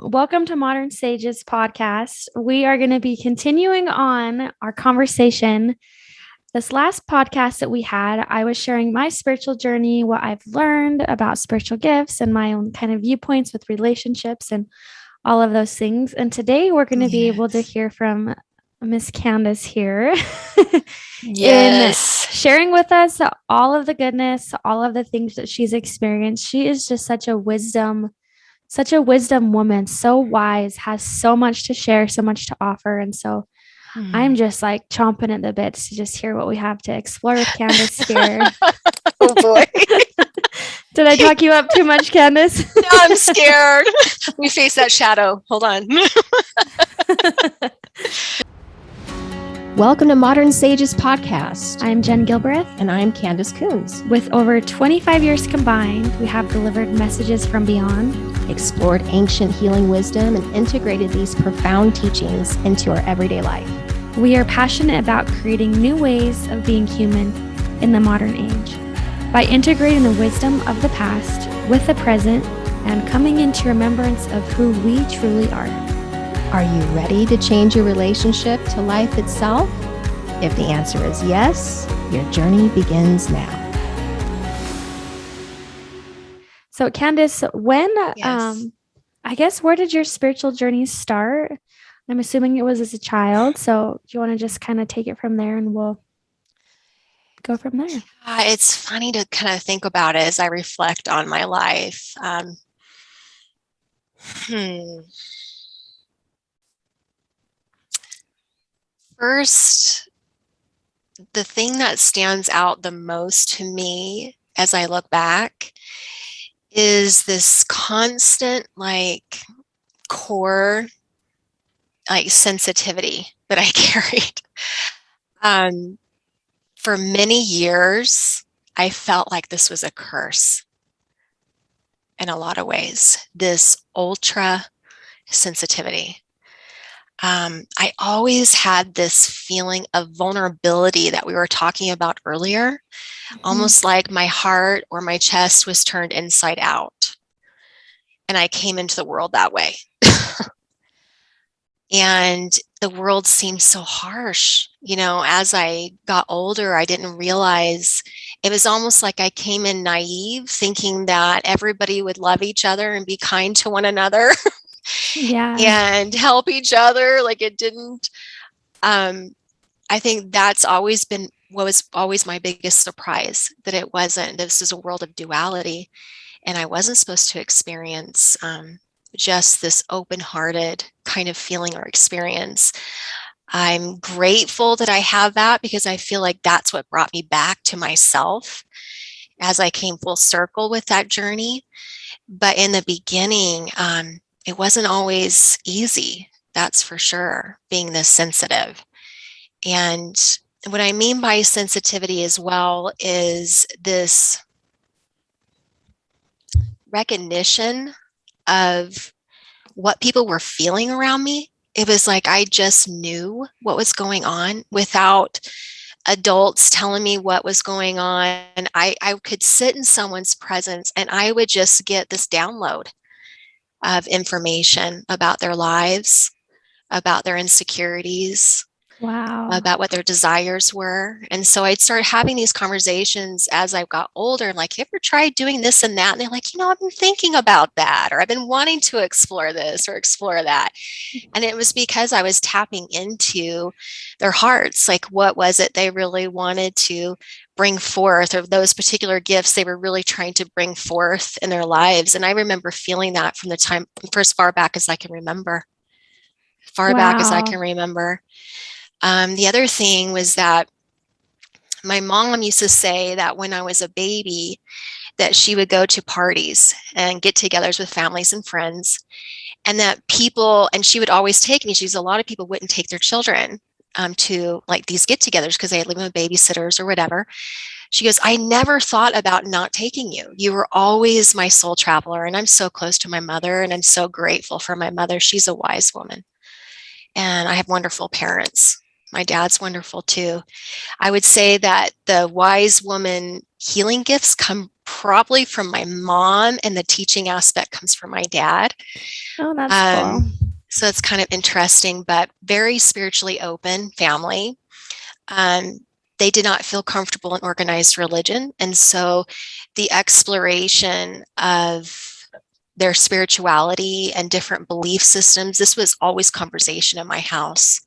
Welcome to Modern Sages podcast. We are going to be continuing on our conversation. This last podcast that we had, I was sharing my spiritual journey, what I've learned about spiritual gifts and my own kind of viewpoints with relationships and all of those things. And today we're going to be able to hear from Miss Candace here in sharing with us all of the goodness, all of the things that she's experienced. She is just such a wisdom woman, so wise, has so much to share, so much to offer. And so I'm just like chomping at the bits to just hear what we have to explore with Candace here. Oh boy. Did I talk you up too much, Candace? No, I'm scared. We face that shadow. Hold on. Welcome to Modern Sages podcast. I'm Jen Gilbreth. And I'm Candace Kunze. With over 25 years combined, we have delivered messages from beyond, explored ancient healing wisdom, and integrated these profound teachings into our everyday life. We are passionate about creating new ways of being human in the modern age by integrating the wisdom of the past with the present and coming into remembrance of who we truly are. Are you ready to change your relationship to life itself? If the answer is yes, your journey begins now. So Candace, when, I guess, where did your spiritual journey start? I'm assuming it was as a child. So do you want to just kind of take it from there and we'll go from there? It's funny to kind of think about it as I reflect on my life. First, the thing that stands out the most to me as I look back is this constant, core, sensitivity that I carried. For many years, I felt like this was a curse in a lot of ways, this ultra sensitivity. I always had this feeling of vulnerability that we were talking about earlier, almost like my heart or my chest was turned inside out. And I came into the world that way. And the world seemed so harsh. As I got older, I didn't realize it was almost like I came in naive, thinking that everybody would love each other and be kind to one another. Yeah. And help each other. It didn't. I think that's always been what was always my biggest surprise, that it wasn't. This is a world of duality, and I wasn't supposed to experience just this open-hearted kind of feeling or experience. I'm grateful that I have that, because I feel like that's what brought me back to myself as I came full circle with that journey. But in the beginning, it wasn't always easy, that's for sure, being this sensitive. And what I mean by sensitivity as well is this recognition of what people were feeling around me. It was like I just knew what was going on without adults telling me what was going on. And I could sit in someone's presence and I would just get this download of information about their lives, about their insecurities, about what their desires were. And so I'd start having these conversations as I got older, like, you ever tried doing this and that? And they're like, I've been thinking about that, or I've been wanting to explore this or explore that. And it was because I was tapping into their hearts. Like, what was it they really wanted to bring forth, or those particular gifts they were really trying to bring forth in their lives. And I remember feeling that from the time, for as far back as I can remember. The other thing was that my mom used to say that when I was a baby, that she would go to parties and get-togethers with families and friends, and that people, and she would always take me, a lot of people wouldn't take their children to these get-togethers because they had lived with babysitters or whatever. She goes, I never thought about not taking you. You were always my soul traveler. And I'm so close to my mother, and I'm so grateful for my mother. She's a wise woman. And I have wonderful parents. My dad's wonderful too. I would say that the wise woman healing gifts come probably from my mom, and the teaching aspect comes from my dad. Oh, that's cool. So it's kind of interesting, but very spiritually open family. They did not feel comfortable in organized religion. And so the exploration of their spirituality and different belief systems, this was always conversation in my house.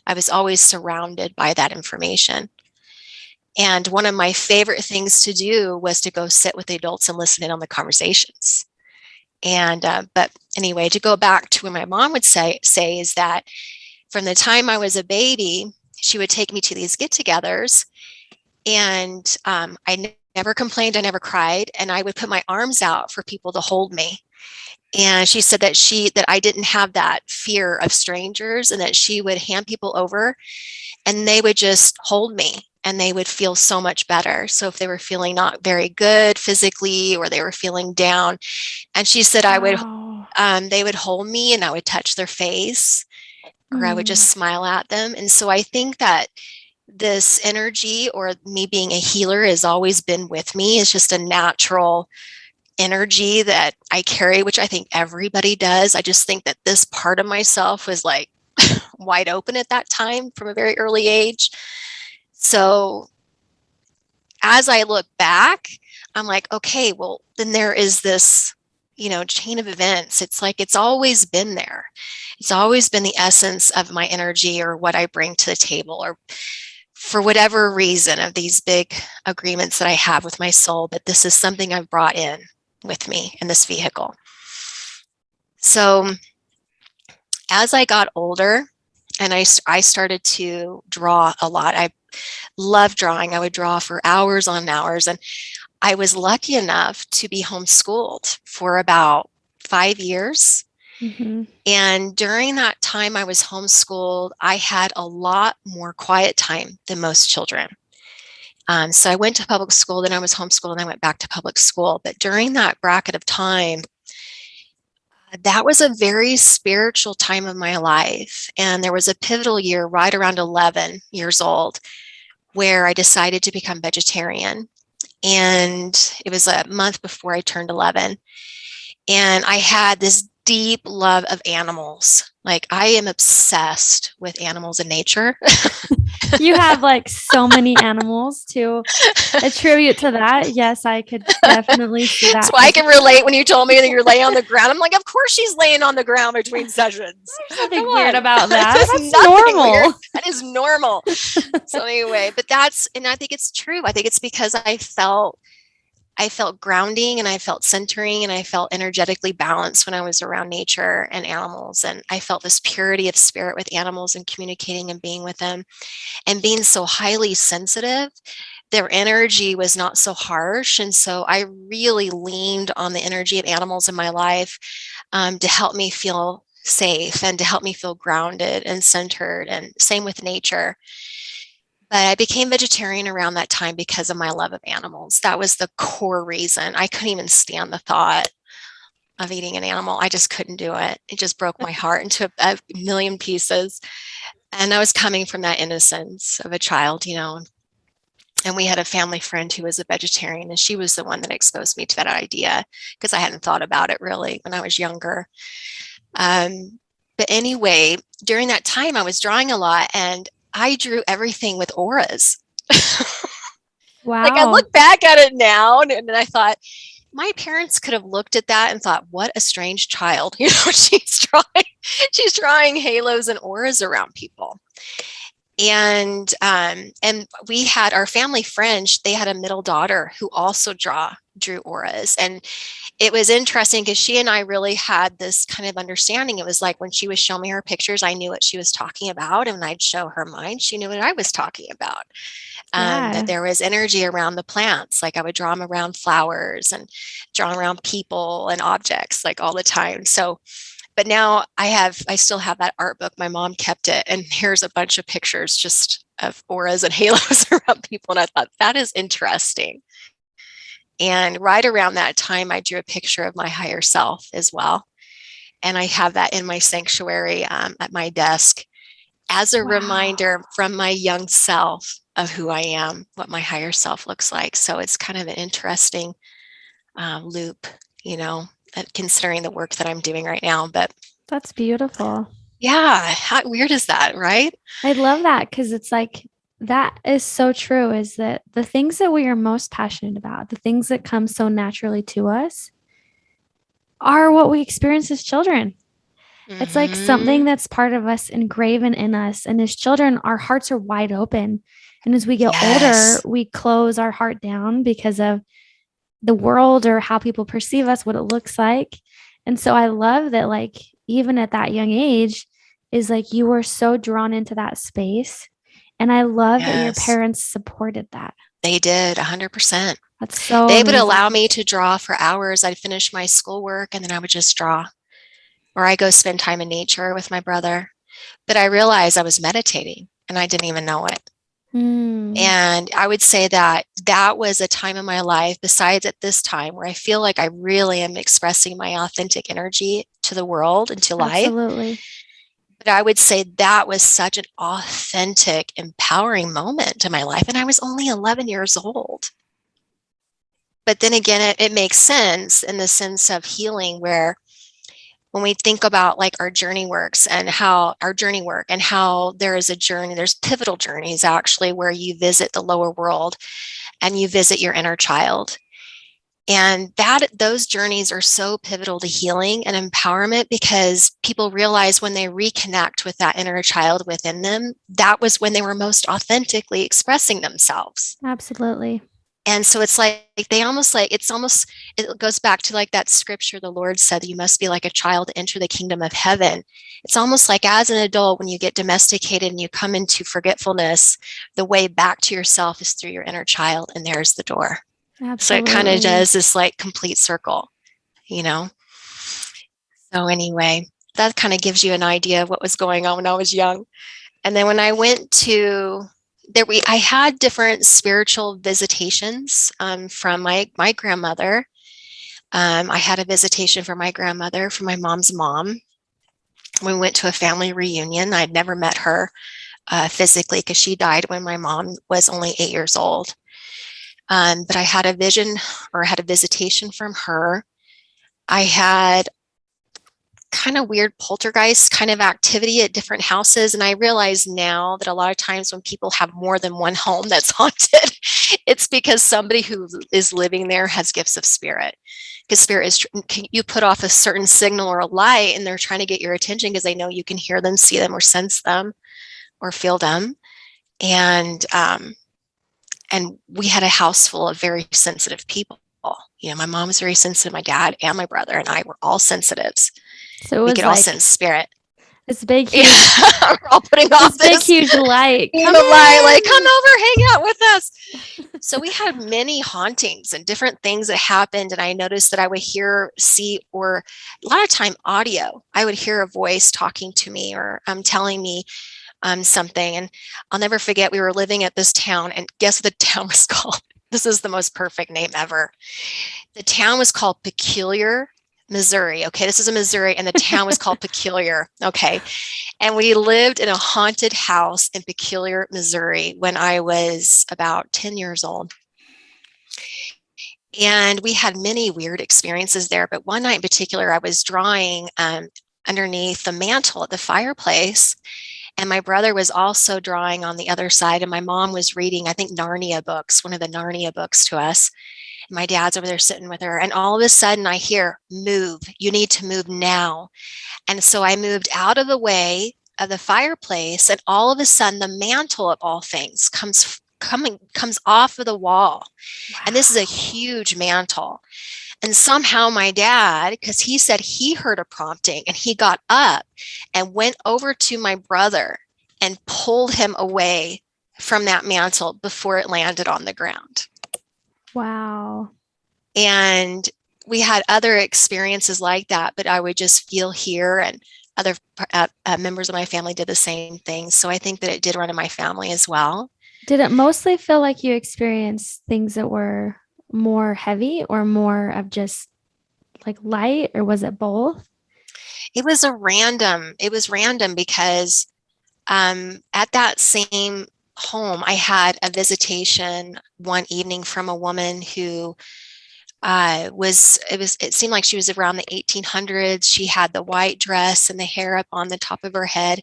I was always surrounded by that information. And one of my favorite things to do was to go sit with the adults and listen in on the conversations. And, but anyway, to go back to what my mom would say is that from the time I was a baby, she would take me to these get-togethers, and I never complained, I never cried, and I would put my arms out for people to hold me. And she said that I didn't have that fear of strangers, and that she would hand people over and they would just hold me and they would feel so much better. So if they were feeling not very good physically, or they were feeling down, and she said they would hold me and I would touch their face, or I would just smile at them. And so I think that this energy, or me being a healer, has always been with me. It's just a natural energy that I carry, which I think everybody does. I just think that this part of myself was like wide open at that time from a very early age. So as I look back, I'm like, okay, well, then there is this, chain of events. It's like, it's always been there. It's always been the essence of my energy, or what I bring to the table, or for whatever reason of these big agreements that I have with my soul, but this is something I've brought in with me in this vehicle. So as I got older and I started to draw a lot, I love drawing. I would draw for hours on hours. And I was lucky enough to be homeschooled for about 5 years. Mm-hmm. And during that time I was homeschooled, I had a lot more quiet time than most children. So I went to public school, then I was homeschooled, and I went back to public school. But during that bracket of time, that was a very spiritual time of my life. And there was a pivotal year right around 11 years old where I decided to become vegetarian. And it was a month before I turned 11. And I had this deep love of animals. Like, I am obsessed with animals and nature. You have like so many animals to attribute to that. Yes, I could definitely see that. So I can relate when you told me that you're laying on the ground. I'm like, of course she's laying on the ground between sessions. There's nothing weird about that. That's normal. Weird. That is normal. So anyway, but and I think it's true. I think it's because I felt grounding, and I felt centering, and I felt energetically balanced when I was around nature and animals. And I felt this purity of spirit with animals and communicating and being with them, and being so highly sensitive. Their energy was not so harsh. And so I really leaned on the energy of animals in my life to help me feel safe and to help me feel grounded and centered, and same with nature. But I became vegetarian around that time because of my love of animals. That was the core reason. I couldn't even stand the thought of eating an animal. I just couldn't do it. It just broke my heart into a million pieces. And I was coming from that innocence of a child, And we had a family friend who was a vegetarian, and she was the one that exposed me to that idea, because I hadn't thought about it really when I was younger. But anyway, during that time, I was drawing a lot, and I drew everything with auras. Wow. Like, I look back at it now, and I thought, my parents could have looked at that and thought, what a strange child. She's drawing halos and auras around people. And we had our family friend, they had a middle daughter who also drew auras. And it was interesting because she and I really had this kind of understanding. It was like when she was showing me her pictures, I knew what she was talking about. And when I'd show her mine, she knew what I was talking about. That there was energy around the plants. Like, I would draw them around flowers and draw them around people and objects, like, all the time. So, but now I still have that art book. My mom kept it. And here's a bunch of pictures just of auras and halos around people. And I thought, that is interesting. And right around that time, I drew a picture of my higher self as well. And I have that in my sanctuary at my desk as a reminder from my young self of who I am, what my higher self looks like. So it's kind of an interesting loop, considering the work that I'm doing right now. But That's beautiful. yeah, how weird is that, right? I love that because it's like that is so true, is that the things that we are most passionate about, the things that come so naturally to us, are what we experience as children. It's like something that's part of us, engraven in us. And as children, our hearts are wide open. And as we get older, we close our heart down because of the world or how people perceive us, what it looks like. And so I love that, like, even at that young age, is like you were so drawn into that space. And I love that your parents supported that. They did 100%. That's so They amazing. would allow me to draw for hours. I'd finish my schoolwork and then I would just draw, or I go spend time in nature with my brother. But I realized I was meditating and I didn't even know it. And I would say that that was a time in my life, besides at this time, where I feel like I really am expressing my authentic energy to the world and to life. Absolutely. But I would say that was such an authentic, empowering moment in my life. And I was only 11 years old. But then again, it makes sense in the sense of healing, where when we think about like our journey works and how our journey work and how there is a journey, there's pivotal journeys actually where you visit the lower world and you visit your inner child. And those journeys are so pivotal to healing and empowerment, because people realize when they reconnect with that inner child within them, that was when they were most authentically expressing themselves. Absolutely. And so it's like it goes back to like that scripture the Lord said, you must be like a child to enter the kingdom of heaven. It's almost like as an adult, when you get domesticated and you come into forgetfulness, the way back to yourself is through your inner child, and there's the door. Absolutely. So it kind of does this like complete circle, So anyway, that kind of gives you an idea of what was going on when I was young. And then when I went to I had different spiritual visitations from my grandmother. I had a visitation from my grandmother, from my mom's mom. We went to a family reunion. I'd never met her physically because she died when my mom was only 8 years old. But I had a vision, or had a visitation from her. I had kind of weird poltergeist kind of activity at different houses. And I realize now that a lot of times when people have more than one home that's haunted, it's because somebody who is living there has gifts of spirit. Because spirit is, you put off a certain signal or a light, and they're trying to get your attention because they know you can hear them, see them, or sense them, or feel them. And we had a house full of very sensitive people. My mom was very sensitive. My dad and my brother and I were all sensitives. So we could all sense spirit. This big, huge, we're all putting off this big, huge light. Come over, hang out with us. So we had many hauntings and different things that happened. And I noticed that I would hear, see, or a lot of time audio. I would hear a voice talking to me, or telling me something. And I'll never forget, we were living at this town, and guess what the town was called? This is the most perfect name ever. The town was called Peculiar, Missouri. Okay, this is in Missouri, and the town was called Peculiar. Okay, and we lived in a haunted house in Peculiar, Missouri when I was about 10 years old. And we had many weird experiences there. But one night in particular, I was drawing underneath the mantle at the fireplace. And my brother was also drawing on the other side. And my mom was reading, I think, Narnia books, one of the Narnia books to us. And my dad's over there sitting with her. And all of a sudden I hear, move, you need to move now. And so I moved out of the way of the fireplace. And all of a sudden the mantle of all things comes off of the wall. Wow. And this is a huge mantle. And somehow my dad, because he said he heard a prompting, and he got up and went over to my brother and pulled him away from that mantle before it landed on the ground. Wow. And we had other experiences like that, but I would just feel here, and other members of my family did the same thing. So I think that it did run in my family as well. Did it mostly feel like you experienced things that were more heavy, or more of just like light, or was it both? It was random because at that same home, I had a visitation one evening from a woman who it seemed like she was around the 1800s. She had the white dress and the hair up on the top of her head.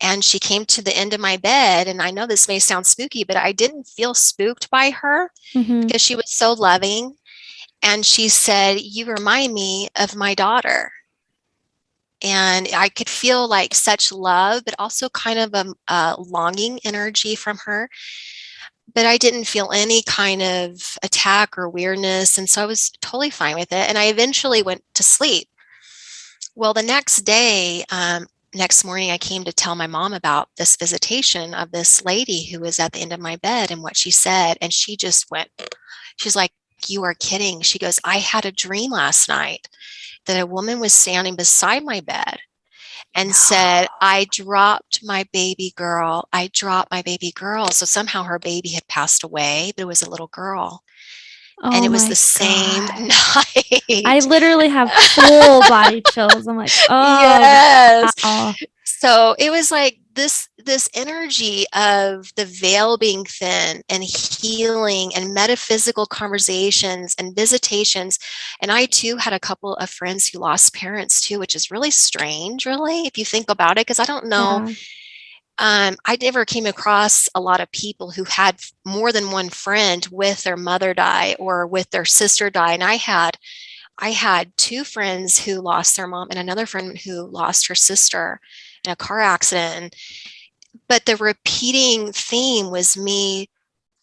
And she came to the end of my bed. And I know this may sound spooky, but I didn't feel spooked by her because she was so loving. And she said, "You remind me of my daughter." And I could feel like such love, but also kind of a longing energy from her. But I didn't feel any kind of attack or weirdness. And so I was totally fine with it. And I eventually went to sleep. Well, the next day, next morning, I came to tell my mom about this visitation of this lady who was at the end of my bed and what she said. And she just went, she's like, "You are kidding." She goes, "I had a dream last night that a woman was standing beside my bed and said, 'I dropped my baby girl. I dropped my baby girl.'" So somehow her baby had passed away, but it was a little girl. And it was the same night. I literally have full body chills. I'm like, oh, yes. wow. So it was like this energy of the veil being thin and healing and metaphysical conversations and visitations. And I too had a couple of friends who lost parents too, which is really strange, really, if you think about it, because I don't know. Yeah. I never came across a lot of people who had more than one friend with their mother die or with their sister die. And I had two friends who lost their mom and another friend who lost her sister in a car accident. But the repeating theme was me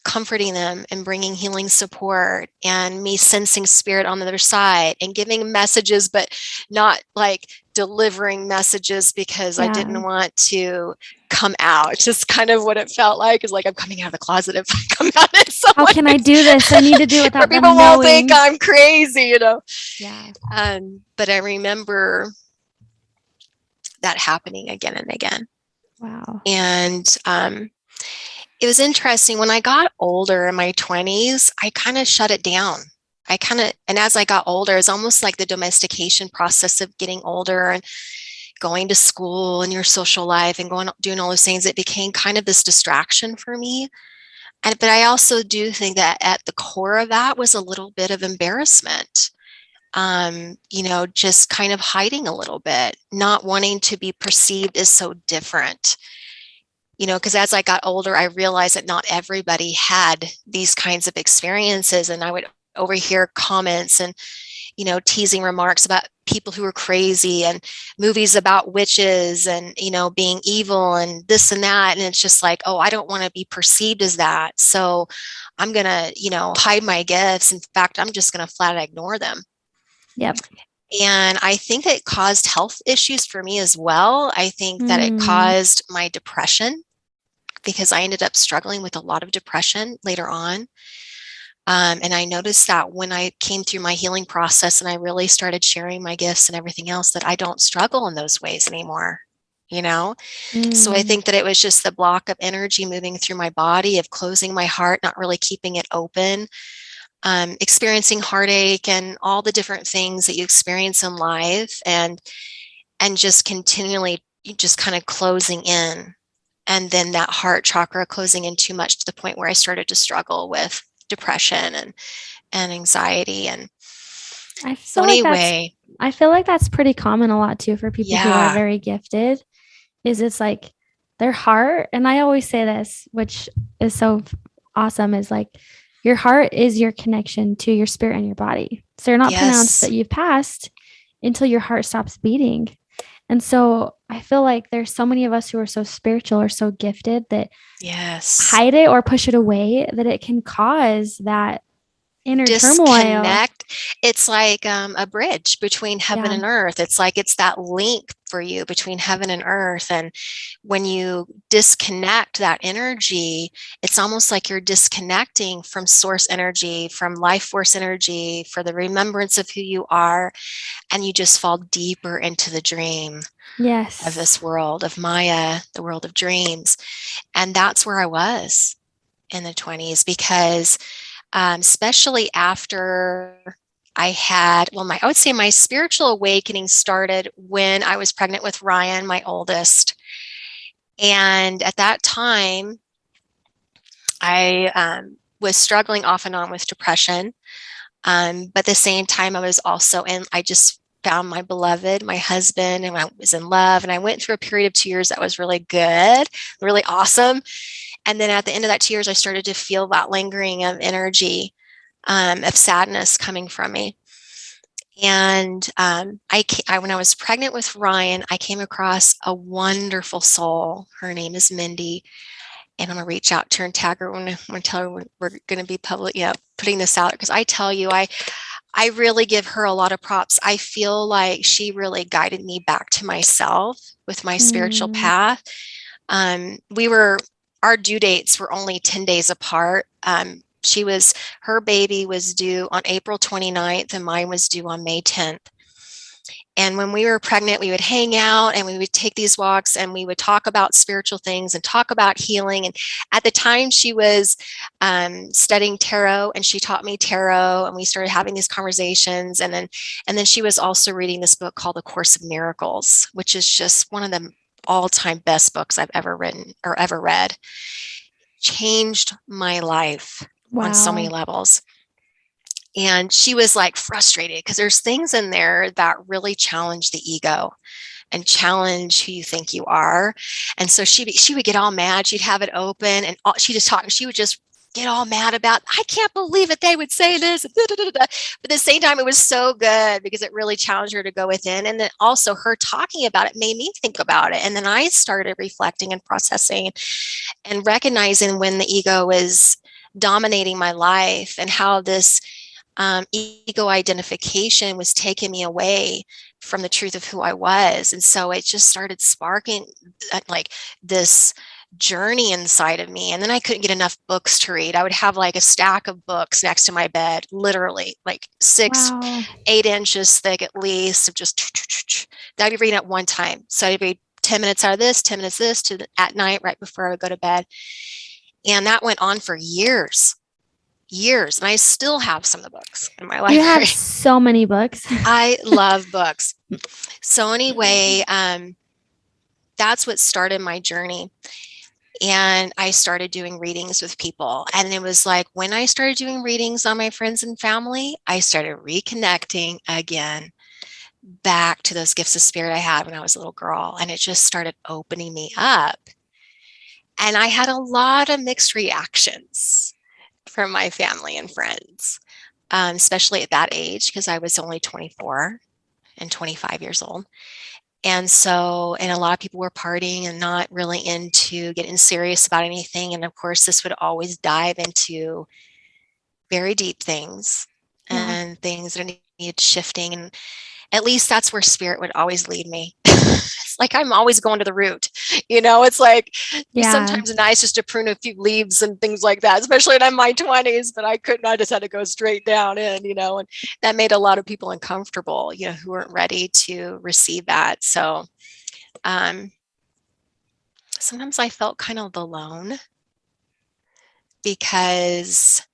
comforting them and bringing healing support and me sensing spirit on the other side and giving messages, but not like delivering messages because I didn't want to come out. Just kind of what it felt like is like, I'm coming out of the closet if I come out. How can I do this? I need to do it without them knowing. People won't think I'm crazy, Yeah. But I remember that happening again and again. Wow. And it was interesting. When I got older in my 20s, I kind of shut it down. And as I got older, it's almost like the domestication process of getting older and going to school and your social life and doing all those things. It became kind of this distraction for me. But I also do think that at the core of that was a little bit of embarrassment. Just kind of hiding a little bit, not wanting to be perceived as so different. Because as I got older, I realized that not everybody had these kinds of experiences. And I would overhear comments and, teasing remarks about people who were crazy and movies about witches and, being evil and this and that. And it's just like, oh, I don't want to be perceived as that. So I'm going to, hide my gifts. In fact, I'm just going to flat out ignore them. Yep. And I think it caused health issues for me as well. I think that it caused my depression because I ended up struggling with a lot of depression later on. And I noticed that when I came through my healing process and I really started sharing my gifts and everything else, that I don't struggle in those ways anymore, So I think that it was just the block of energy moving through my body, of closing my heart, not really keeping it open, experiencing heartache and all the different things that you experience in life, and just continually just kind of closing in. And then that heart chakra closing in too much to the point where I started to struggle with depression and anxiety. And I feel like that's pretty common a lot too for people who are very gifted, is it's like their heart. And I always say this, which is so awesome, is like your heart is your connection to your spirit and your body. So you're not pronounced that you've passed until your heart stops beating. And so I feel like there's so many of us who are so spiritual or so gifted that hide it or push it away, that it can cause that inner turmoil. It's like a bridge between heaven and earth. It's like it's that link for you between heaven and earth. And when you disconnect that energy, it's almost like you're disconnecting from source energy, from life force energy, for the remembrance of who you are. And you just fall deeper into the dream of this world of Maya, the world of dreams. And that's where I was in the 20s, because especially after I would say my spiritual awakening started when I was pregnant with Ryan, my oldest. And at that time, I was struggling off and on with depression. But at the same time, I just found my beloved, my husband, and I was in love. And I went through a period of 2 years that was really good, really awesome. And then at the end of that 2 years, I started to feel that lingering of energy, of sadness coming from me. And when I was pregnant with Ryan, I came across a wonderful soul. Her name is Mindy. And I'm going to reach out to her and tag her when I tell her we're going to be putting this out. Because I tell you, I really give her a lot of props. I feel like she really guided me back to myself with my spiritual path. Our due dates were only 10 days apart. Her baby was due on April 29th and mine was due on May 10th. And when we were pregnant, we would hang out and we would take these walks and we would talk about spiritual things and talk about healing. And at the time she was studying tarot, and she taught me tarot, and we started having these conversations. And then she was also reading this book called A Course of Miracles, which is just one of the all-time best books I've ever written or ever read. Changed my life on so many levels. And she was like frustrated because there's things in there that really challenge the ego and challenge who you think you are. And so she would get all mad. She'd have it open and she would just get all mad about, I can't believe it, they would say this. But at the same time, it was so good because it really challenged her to go within. And then also her talking about it made me think about it. And then I started reflecting and processing and recognizing when the ego is dominating my life and how this ego identification was taking me away from the truth of who I was. And so it just started sparking like this journey inside of me. And then I couldn't get enough books to read. I would have like a stack of books next to my bed, literally like 8 inches thick at least, of just that I'd be reading at one time. So I'd read 10 minutes out of this, 10 minutes this at night, right before I would go to bed. And that went on for years. And I still have some of the books in my library. You have so many books. I love books. So anyway, that's what started my journey. And I started doing readings with people. And it was like when I started doing readings on my friends and family, I started reconnecting again back to those gifts of spirit I had when I was a little girl. And it just started opening me up. And I had a lot of mixed reactions from my family and friends, especially at that age, because I was only 24 and 25 years old. And a lot of people were partying and not really into getting serious about anything. And of course, this would always dive into very deep things and things that needed shifting. And at least that's where spirit would always lead me. It's like I'm always going to the root, it's like sometimes nice just to prune a few leaves and things like that, especially in my 20s, but I just had to go straight down in, and that made a lot of people uncomfortable, who weren't ready to receive that. So sometimes I felt kind of alone because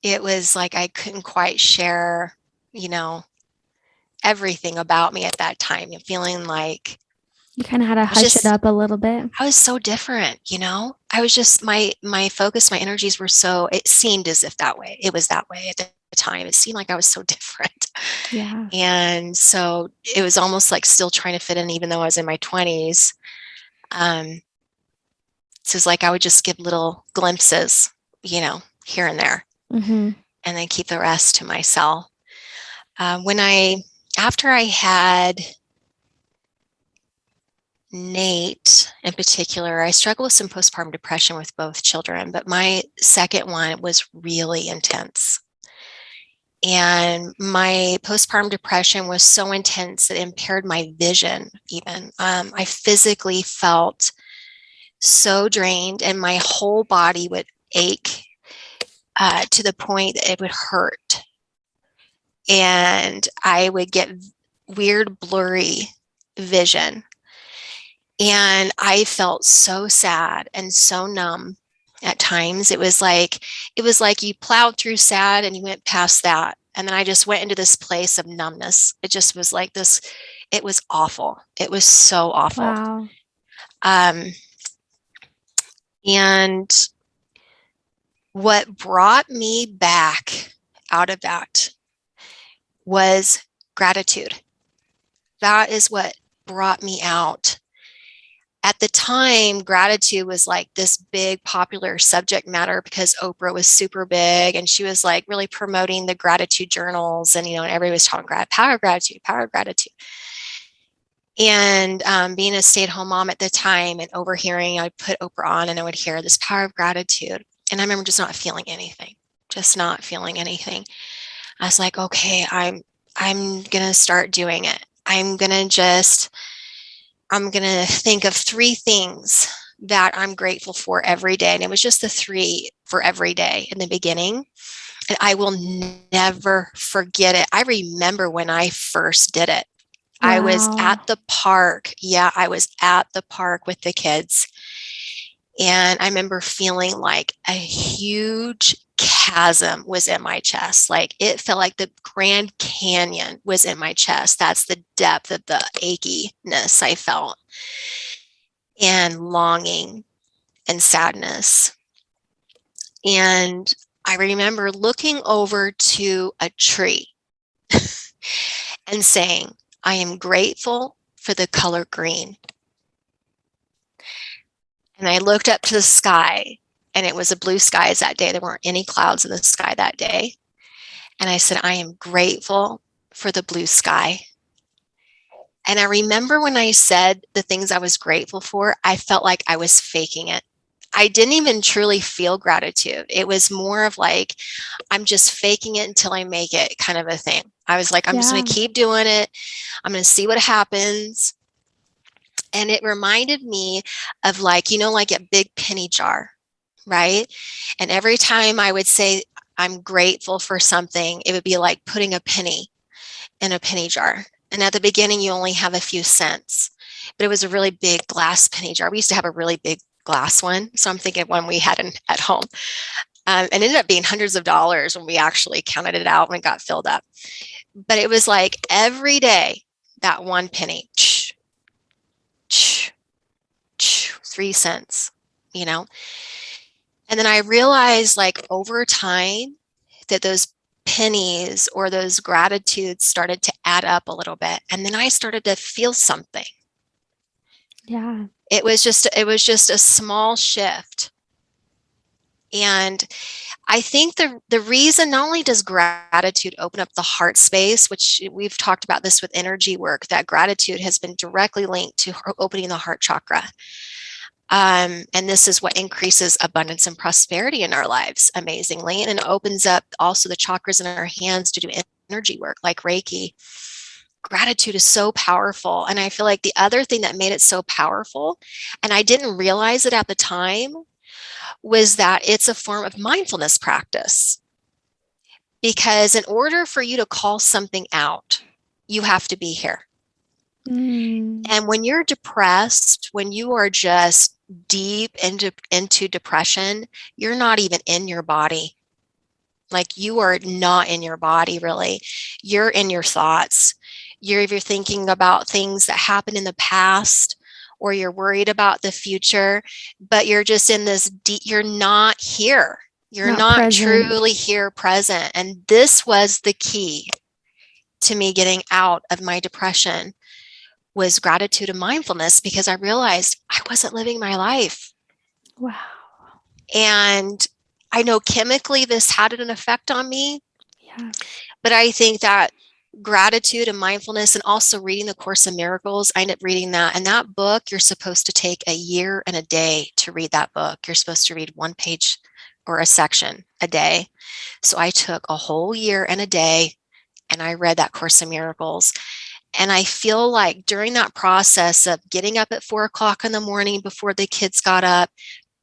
it was like I couldn't quite share, everything about me at that time, and feeling like you kind of had to hush it up a little bit. I was so different, I was just my focus, my energies were it seemed as if it was that way at the time. It seemed like I was so different. Yeah. And so it was almost like still trying to fit in, even though I was in my 20s. So it's like I would just give little glimpses, here and there, and then keep the rest to myself. After I had Nate in particular, I struggled with some postpartum depression with both children, but my second one was really intense. And my postpartum depression was so intense it impaired my vision even. I physically felt so drained and my whole body would ache to the point that it would hurt. And I would get weird, blurry vision. And I felt so sad and so numb at times. It was like you plowed through sad and you went past that. And then I just went into this place of numbness. It just was like this. It was awful. It was so awful. Wow. And what brought me back out of that was gratitude. That is what brought me out. At the time, gratitude was like this big popular subject matter because Oprah was super big and she was like really promoting the gratitude journals, and and everybody was talking about power of gratitude, power of gratitude. And being a stay-at-home mom at the time and overhearing, I'd put Oprah on and I would hear this power of gratitude. And I remember just not feeling anything. I was like, okay, I'm gonna start doing it. I'm gonna think of 3 things that I'm grateful for every day. And it was just the 3 for every day in the beginning. And I will never forget it. I remember when I first did it. Wow. I was at the park. Yeah, I was at the park with the kids. And I remember feeling like a huge chasm was in my chest. Like it felt like the Grand Canyon was in my chest. That's the depth of the achiness I felt, and longing and sadness. And I remember looking over to a tree and saying, I am grateful for the color green. And I looked up to the sky, and it was a blue skies that day. There weren't any clouds in the sky that day. And I said, I am grateful for the blue sky. And I remember when I said the things I was grateful for, I felt like I was faking it. I didn't even truly feel gratitude. It was more of like, I'm just faking it until I make it kind of a thing. I was like, I'm just going to keep doing it. I'm going to see what happens. And it reminded me of like a big penny jar, right? And every time I would say I'm grateful for something, it would be like putting a penny in a penny jar. And at the beginning, you only have a few cents, but it was a really big glass penny jar. We used to have a really big glass one. So I'm thinking one we had at home. And it ended up being hundreds of dollars when we actually counted it out when it got filled up. But it was like every day, that 1 penny, 3 cents, And then I realized like over time that those pennies or those gratitudes started to add up a little bit. And then I started to feel something. Yeah. It was just a small shift. And I think the reason, not only does gratitude open up the heart space, which we've talked about this with energy work, that gratitude has been directly linked to opening the heart chakra. And this is what increases abundance and prosperity in our lives, amazingly. And it opens up also the chakras in our hands to do energy work like Reiki. Gratitude is so powerful. And I feel like the other thing that made it so powerful, and I didn't realize it at the time, was that it's a form of mindfulness practice. Because in order for you to call something out, you have to be here. And when you're depressed, when you are just deep into depression, you're not even in your body. Like you are not in your body, really. You're in your thoughts. You're either thinking about things that happened in the past, or you're worried about the future, but you're just in this you're not here. You're not truly here, present. And this was the key to me getting out of my depression, was gratitude and mindfulness, because I realized I wasn't living my life. Wow. And I know chemically this had an effect on me. Yeah. But I think that gratitude and mindfulness, and also reading the Course in Miracles, I ended up reading that. And that book, you're supposed to take a year and a day to read that book. You're supposed to read 1 page or a section a day. So I took a whole year and a day and I read that Course in Miracles. And I feel like during that process of getting up at 4 o'clock in the morning before the kids got up,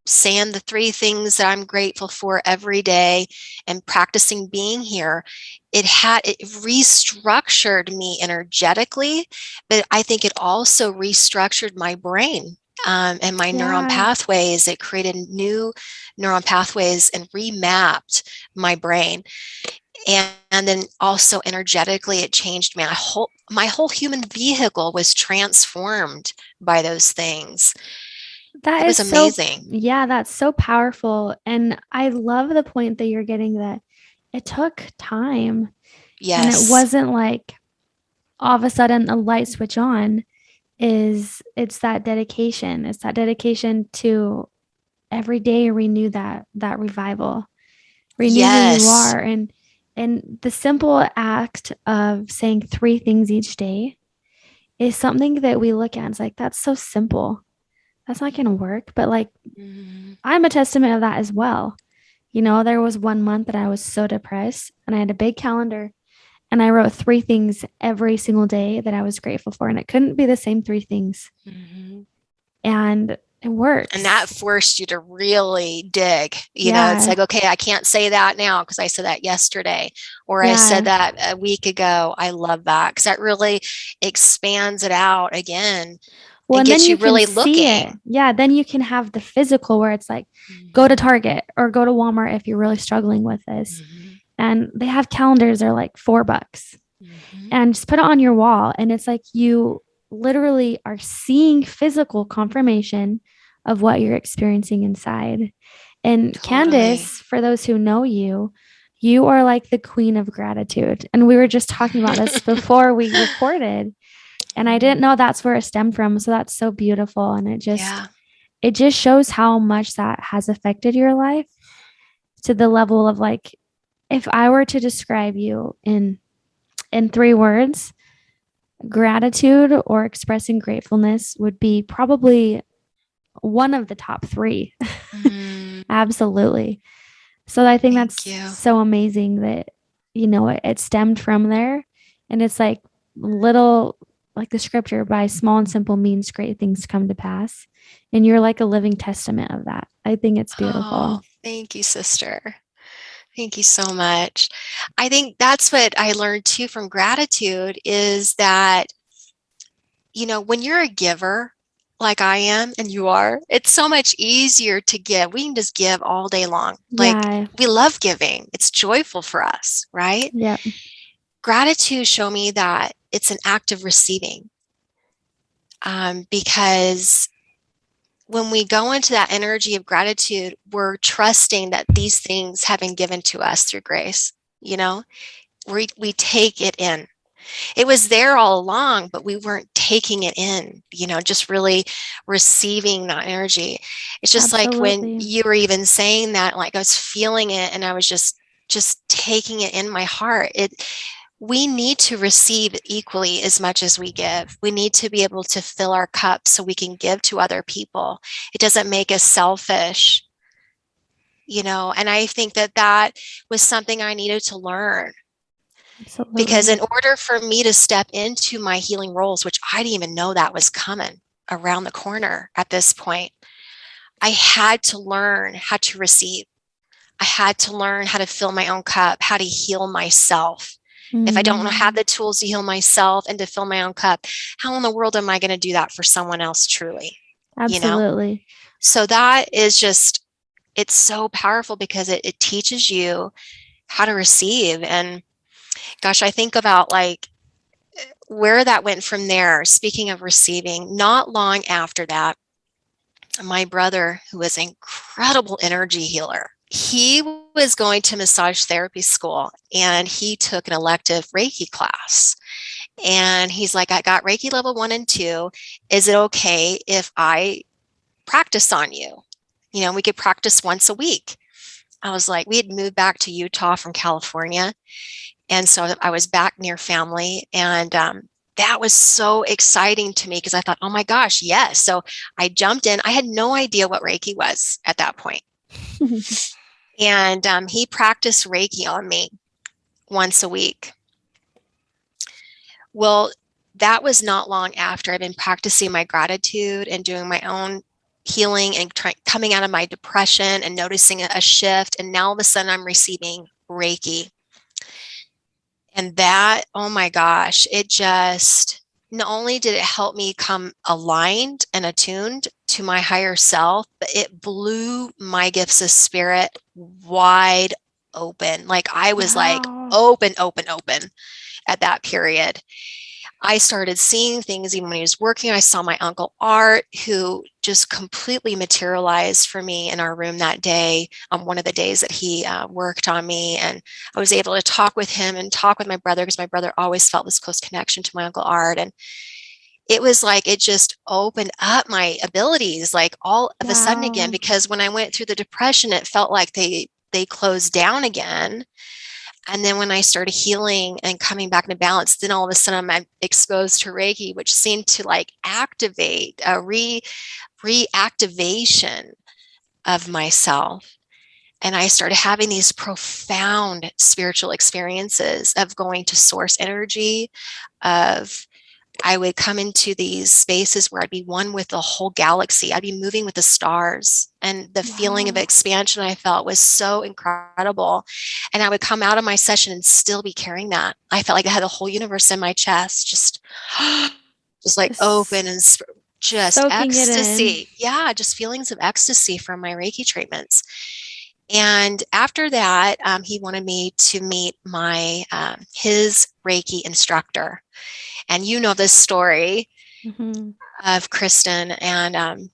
saying the 3 things that I'm grateful for every day, and practicing being here, it restructured me energetically, but I think it also restructured my brain and my neuron pathways. It created new neuron pathways and remapped my brain. And then also energetically, it changed me. My whole human vehicle was transformed by those things. That It was is so, amazing. yeah, that's so powerful. And I love the point that you're getting, that it took time and it Yes. wasn't like all of a sudden a light switch on. It's that dedication. It's that dedication to every day renew that revival, renew who you Yes. are. And the simple act of saying 3 things each day is something that we look at and it's like, that's so simple. That's not going to work. But like, I'm a testament of that as well. There was one month that I was so depressed and I had a big calendar and I wrote 3 things every single day that I was grateful for. And it couldn't be the same 3 things. And it works. And that forced you to really dig. It's Yeah. like, okay, I can't say that now because I said that yesterday, or I Yeah. said that a week ago. I love that because that really expands it out again. Well, and and then gets you you can really see it. looking. Yeah. Then you can have the physical where it's like, go to Target or go to Walmart if you're really struggling with this. And they have calendars that are like $4. And just put it on your wall. And it's like you literally are seeing physical confirmation of what you're experiencing inside. And Totally. Candace, for those who know you, you are like the queen of gratitude. And we were just talking about this before we recorded. And I didn't know that's where it stemmed from. So that's so beautiful. And it just shows how much that has affected your life, to the level of like, if I were to describe you in 3 words, gratitude or expressing gratefulness would be probably one of the top 3. Absolutely. So I think that's so amazing that, it stemmed from there. And it's like little, like the scripture, by small and simple means, great things come to pass. And you're like a living testament of that. I think it's beautiful. Oh, thank you, sister. Thank you so much. I think that's what I learned too from gratitude is that, when you're a giver, like I am and you are, it's so much easier to give. We can just give all day long. Like we love giving. It's joyful for us, right? Yeah. Gratitude showed me that it's an act of receiving. Because when we go into that energy of gratitude, we're trusting that these things have been given to us through grace. We take it in. It was there all along, but we weren't taking it in, just really receiving that energy. It's just like when you were even saying that, like I was feeling it and I was just taking it in my heart. We need to receive equally as much as we give. We need to be able to fill our cup so we can give to other people. It doesn't make us selfish, and I think that was something I needed to learn. Absolutely. Because in order for me to step into my healing roles, which I didn't even know that was coming around the corner at this point, I had to learn how to receive. I had to learn how to fill my own cup, how to heal myself. If I don't have the tools to heal myself and to fill my own cup, how in the world am I going to do that for someone else truly? Absolutely. So that is it's so powerful because it teaches you how to receive. And gosh, I think about like where that went from there. Speaking of receiving, not long after that, my brother, who was an incredible energy healer, he was going to massage therapy school and he took an elective Reiki class. And he's like, I got Reiki level 1 and 2. Is it okay if I practice on you? We could practice once a week. I was like, we had moved back to Utah from California. And so I was back near family. And that was so exciting to me because I thought, oh my gosh, yes. So I jumped in. I had no idea what Reiki was at that point. And he practiced Reiki on me once a week. Well, that was not long after I'd been practicing my gratitude and doing my own healing and coming out of my depression and noticing a shift. And now all of a sudden I'm receiving Reiki. And that, oh my gosh, it just, not only did it help me come aligned and attuned to my higher self, but it blew my gifts of spirit wide open. Like I was like open at that period. I started seeing things even when he was working. I saw my uncle Art, who just completely materialized for me in our room that day, on one of the days that he worked on me. And I was able to talk with him and talk with my brother, because my brother always felt this close connection to my uncle Art. And it was like it just opened up my abilities, like all of a sudden again, because when I went through the depression, it felt like they closed down again. And then when I started healing and coming back into balance, then all of a sudden I'm exposed to Reiki, which seemed to like activate a reactivation of myself. And I started having these profound spiritual experiences of going to source energy, of I would come into these spaces where I'd be one with the whole galaxy. I'd be moving with the stars, and the feeling of expansion I felt was so incredible. And I would come out of my session and still be carrying that. I felt like I had the whole universe in my chest, just like open and just ecstasy. Yeah, just feelings of ecstasy from my Reiki treatments. And after that, he wanted me to meet my his Reiki instructor. And you know this story of Kristen, and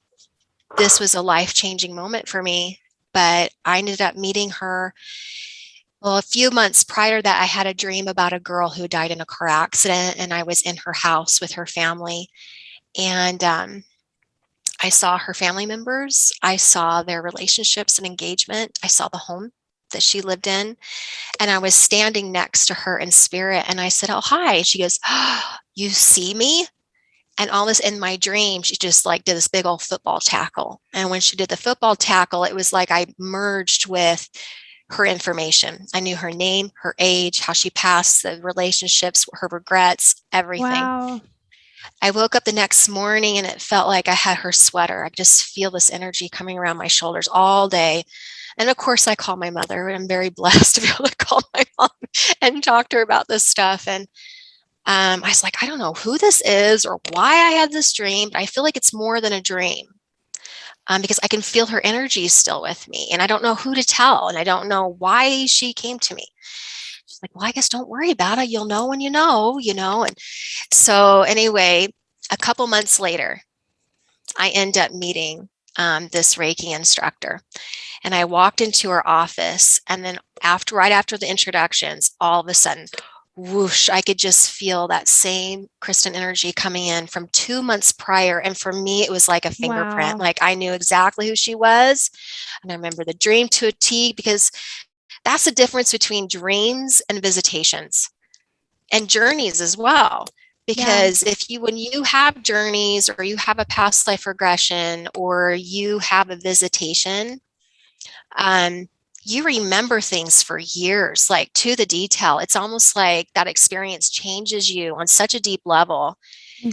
this was a life-changing moment for me. But I ended up meeting her. Well, a few months prior to that, I had a dream about a girl who died in a car accident, and I was in her house with her family. And I saw her family members. I saw their relationships and engagement. I saw the home that she lived in. And I was standing next to her in spirit. And I said, "Oh, hi." She goes, "Oh, you see me?" And all this in my dream, she just like did this big old football tackle. And when she did the football tackle, it was like I merged with her information. I knew her name, her age, how she passed, the relationships, her regrets, everything. Wow. I woke up the next morning and it felt like I had her sweater. I just feel this energy coming around my shoulders all day. And of course, I call my mother. I'm very blessed to be able to call my mom and talk to her about this stuff. And I was like, I don't know who this is or why I had this dream, but I feel like it's more than a dream, because I can feel her energy still with me. And I don't know who to tell. And I don't know why she came to me. She's like, "Well, I guess don't worry about it. You'll know when you know. And so anyway, a couple months later, I end up meeting this Reiki instructor. And I walked into her office, and then right after the introductions, all of a sudden, whoosh, I could just feel that same Kristen energy coming in from 2 months prior. And for me, it was like a fingerprint. Wow. Like I knew exactly who she was. And I remember the dream to a T, because that's the difference between dreams and visitations and journeys as well. Because when you have journeys, or you have a past life regression, or you have a visitation, you remember things for years, like to the detail. It's almost like that experience changes you on such a deep level,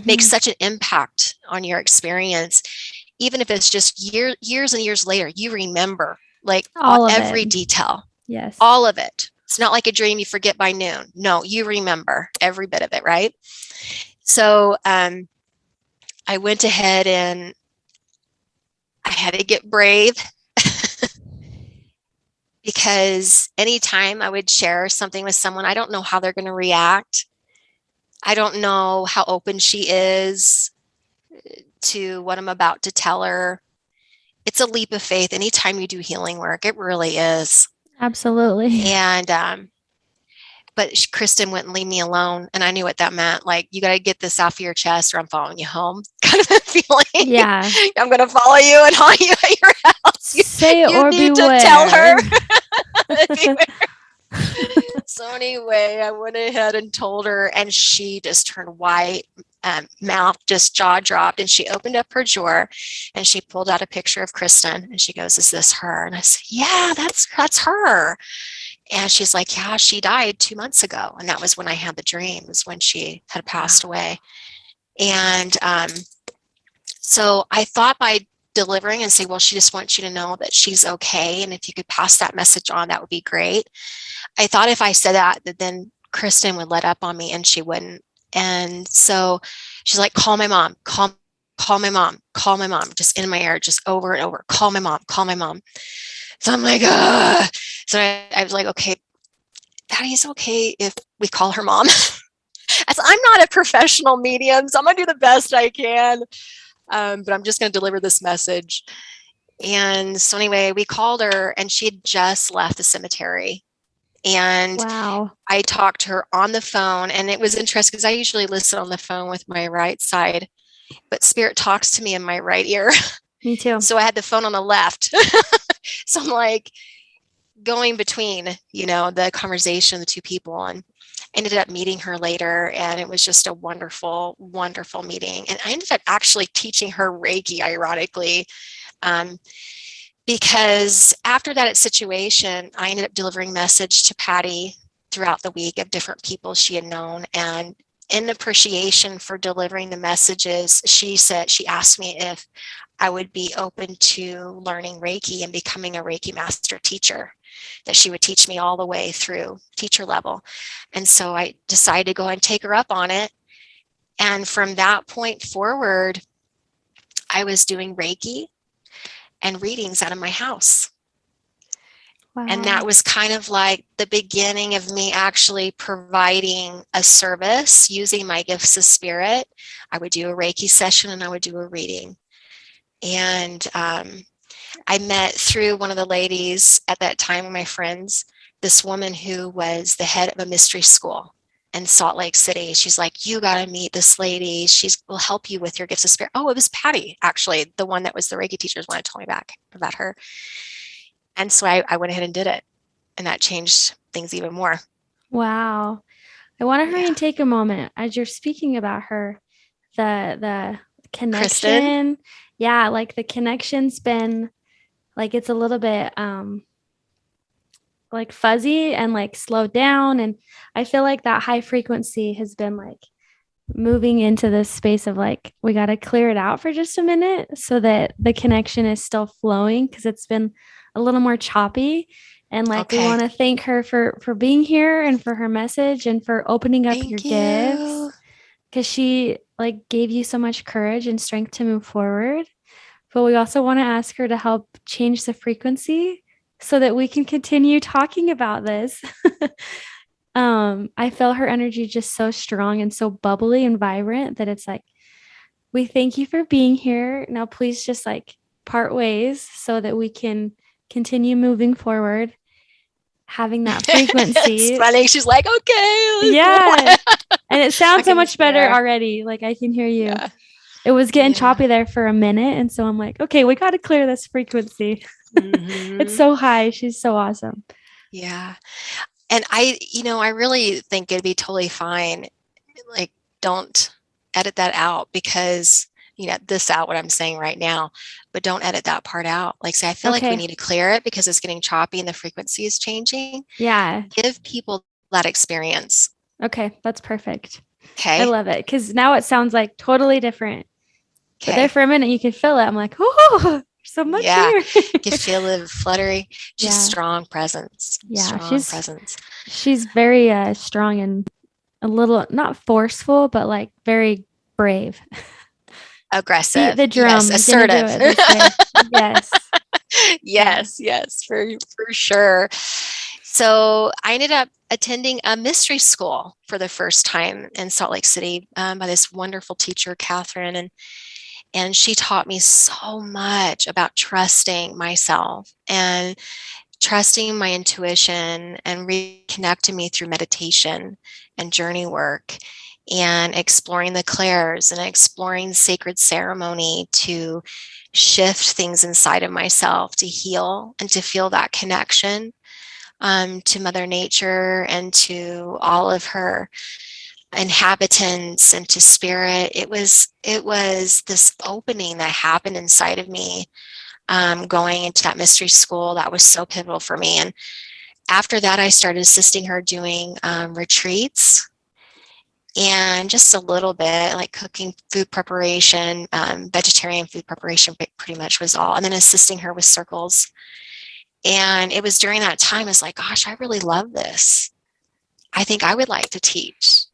makes such an impact on your experience. Even if it's just years and years later, you remember like every detail. Yes. All of it. It's not like a dream you forget by noon. No, you remember every bit of it, right? So I went ahead and I had to get brave. Because anytime I would share something with someone, I don't know how they're going to react. I don't know how open she is to what I'm about to tell her. It's a leap of faith anytime you do healing work. It really is. Absolutely. And but Kristen wouldn't leave me alone. And I knew what that meant. Like, you got to get this off of your chest, or I'm following you home. Kind of a feeling. Yeah. I'm going to follow you and haunt you at your house. Say it or need beware. to tell her. So anyway, I went ahead and told her, and she just turned white, mouth just jaw dropped, and she opened up her drawer and she pulled out a picture of Kristen, and she goes, "Is this her?" And I said, "Yeah, that's her." And she's like, "Yeah, she died 2 months ago." And that was when I had the dream, was when she had passed away. And so I thought by delivering and say, "Well, she just wants you to know that she's okay. And if you could pass that message on, that would be great." I thought if I said that then Kristen would let up on me, and she wouldn't. And so she's like, "Call my mom, call my mom, call my mom," just in my ear, just over and over, "Call my mom, call my mom." So I'm like, so I was like, "Okay, Daddy, is it okay if we call her mom?" As I'm not a professional medium, so I'm going to do the best I can. But I'm just going to deliver this message. And so anyway, we called her and she had just left the cemetery. And Wow. I talked to her on the phone, and it was interesting because I usually listen on the phone with my right side, but Spirit talks to me in my right ear. Me too. So I had the phone on the left. So I'm like going between, the conversation of the two people, and ended up meeting her later. And it was just a wonderful, wonderful meeting. And I ended up actually teaching her Reiki, ironically. Because after that situation, I ended up delivering message to Patty throughout the week of different people she had known. And in appreciation for delivering the messages, she asked me if I would be open to learning Reiki and becoming a Reiki master teacher, that she would teach me all the way through teacher level. And so I decided to go and take her up on it. And from that point forward, I was doing Reiki and readings out of my house. Wow. And that was kind of like the beginning of me actually providing a service using my gifts of spirit. I would do a Reiki session and I would do a reading. And I met through one of the ladies at that time, my friends, this woman who was the head of a mystery school in Salt Lake City. She's like, you got to meet this lady. She will help you with your gifts of spirit. Oh, it was Patty, actually, the one that was the Reiki teacher, when I told me back about her. And so I went ahead and did it. And that changed things even more. Wow. I want to hurry and take a moment as you're speaking about her, the connection. Kristen? Yeah, like the connection's been like, it's a little bit like fuzzy and like slowed down. And I feel like that high frequency has been like moving into this space of like, we got to clear it out for just a minute so that the connection is still flowing, because it's been a little more choppy. And like, we want to thank her for being here and for her message and for opening up your gifts, because she like gave you so much courage and strength to move forward. But we also want to ask her to help change the frequency so that we can continue talking about this. I feel her energy just so strong and so bubbly and vibrant that it's like, we thank you for being here. Now, please just like part ways so that we can continue moving forward, having that frequency. It's funny. She's like, okay. Yeah. And it sounds so much better already. Like I can hear you. Yeah. It was getting choppy there for a minute. And so I'm like, okay, we got to clear this frequency. Mm-hmm. It's so high. She's so awesome. Yeah. And I really think it'd be totally fine. Like, don't edit that out, because this out what I'm saying right now, but don't edit that part out. Like, say, I feel like we need to clear it because it's getting choppy and the frequency is changing. Yeah. Give people that experience. Okay. That's perfect. Okay. I love it. Because now it sounds like totally different. Okay. But there for a minute, you can feel it. I'm like, oh, so much here. You can feel it fluttery. She's strong presence. Yeah. She's very strong and a little, not forceful, but like very brave. Aggressive. The drum. Yes, assertive. Yes. Yes, for sure. So I ended up attending a mystery school for the first time in Salt Lake City by this wonderful teacher, Catherine. And she taught me so much about trusting myself and trusting my intuition and reconnecting me through meditation and journey work and exploring the clairs and exploring sacred ceremony to shift things inside of myself, to heal and to feel that connection to Mother Nature and to all of her inhabitants and to spirit. It was this opening that happened inside of me going into that mystery school that was so pivotal for me. And after that, I started assisting her doing retreats and just a little bit like cooking, food preparation, vegetarian food preparation pretty much was all, and then assisting her with circles. And it was during that time, I was like, gosh, I really love this. I think I would like to teach.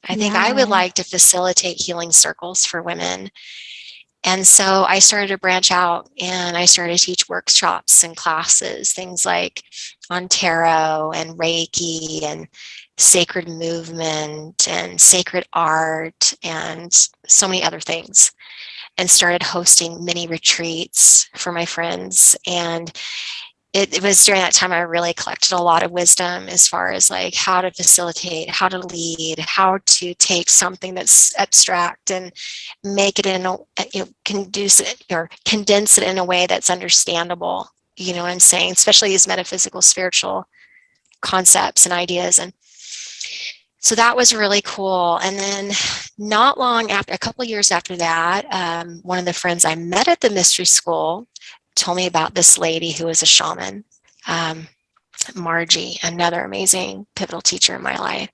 I think I would like to facilitate healing circles for women. And so I started to branch out, and I started to teach workshops and classes, things like on tarot and Reiki and sacred movement and sacred art and so many other things, and started hosting mini retreats for my friends. And it was during that time I really collected a lot of wisdom as far as like how to facilitate, how to lead, how to take something that's abstract and make it in a, conduce it or condense it in a way that's understandable. You know what I'm saying? Especially these metaphysical, spiritual concepts and ideas. And so that was really cool. And then not long after, a couple of years after that, one of the friends I met at the mystery school told me about this lady who was a shaman, Margie, another amazing pivotal teacher in my life.